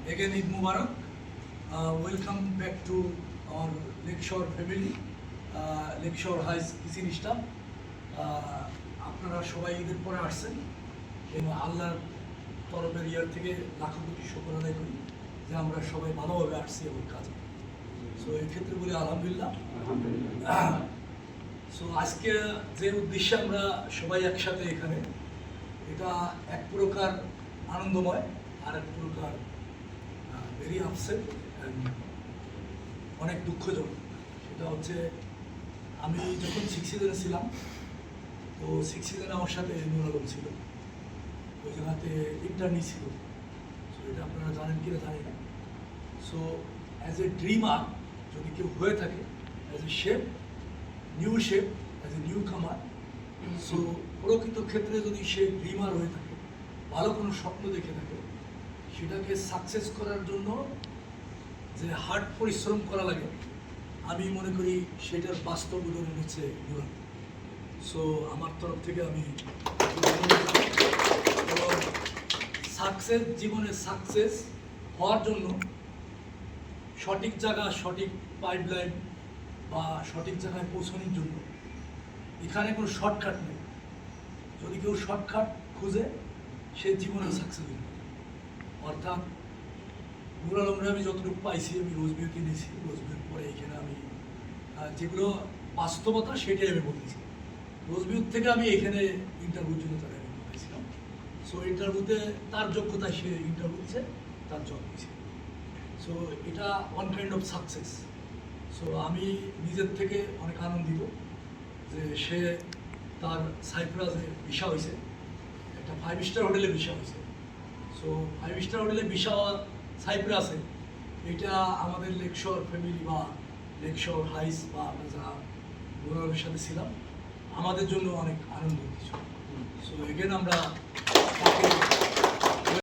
Again, Eid Mubarak. Welcome back to our Lakeshore family, Lakeshore High Kitchen Staff. আপনারা সবাই ঈদের পরে আসছেন এবং আল্লাহর তরফের ইয়ার থেকে লাখো কোটি শুকর আদায় করি যে আমরা সবাই ভালোভাবে আসছি এবং কাজে। সো এই ক্ষেত্রে বলি আলহামদুলিল্লাহ। সো আজকে যে উদ্দেশ্যে আমরা সবাই একসাথে এখানে, এটা এক প্রকার আনন্দময় আর এক প্রকার ভেরি আপসেট, অনেক দুঃখজনক। সেটা হচ্ছে আমি যখন 6 সিজনে ছিলাম, তো 6 সিজনে আমার সাথে নুর আলম ছিল, ওই জায়গাতে ইন্টারনি ছিল। সো এটা আপনারা জানেন কিনা জানি না। সো অ্যাজ এ ড্রিমার যদি কেউ হয়ে থাকে, as a chef, new chef, as a new কামার, সো প্রকৃত ক্ষেত্রে যদি সে ড্রিমার হয়ে থাকে, ভালো কোনো স্বপ্ন দেখে থাকে, সেটাকে সাকসেস করার জন্য যে হার্ড পরিশ্রম করা লাগে, আমি মনে করি সেটার বাস্তব উদাহরণ হচ্ছে নুরাল। সো আমার তরফ থেকে আমি সাকসেস, জীবনে সাকসেস হওয়ার জন্য সঠিক জায়গা, সঠিক পাইপলাইন বা সঠিক জায়গায় পৌঁছানোর জন্য এখানে কোনো শর্টকাট নেই। যদি কেউ শর্টকাট খুঁজে, সে জীবনে সাকসেস হবে। অর্থাৎ নুর আলমরা আমি যতটুকু পাইছি, আমি রোজবিউকে নিয়েছি, রোজবিউর পরে এখানে আমি যেগুলো বাস্তবতা সেটাই আমি বলতেছি। রোজবিউর থেকে আমি এখানে ইন্টারভিউর জন্য তাকে আমি পাইছিলাম। সো ইন্টারভিউতে তার যোগ্যতায় সে ইন্টারভিউ দিচ্ছে, তার জব দিয়েছে। সো এটা one kind of success. So আমি নিজের থেকে অনেক আনন্দিত যে সে তার সাইপ্রাসে ভিসা হয়েছে, একটা 5 স্টার হোটেলে ভিসা হয়েছে। সো 5 স্টার হোটেলে ভিসা হওয়া সাইপ্রাসে, এটা আমাদের লেকশোর ফ্যামিলি বা লেকশোর হাইস বা আমরা যারা গৌরবের সাথে ছিলাম, আমাদের জন্য অনেক আনন্দ কিছু। সো এগেন আমরা তাকে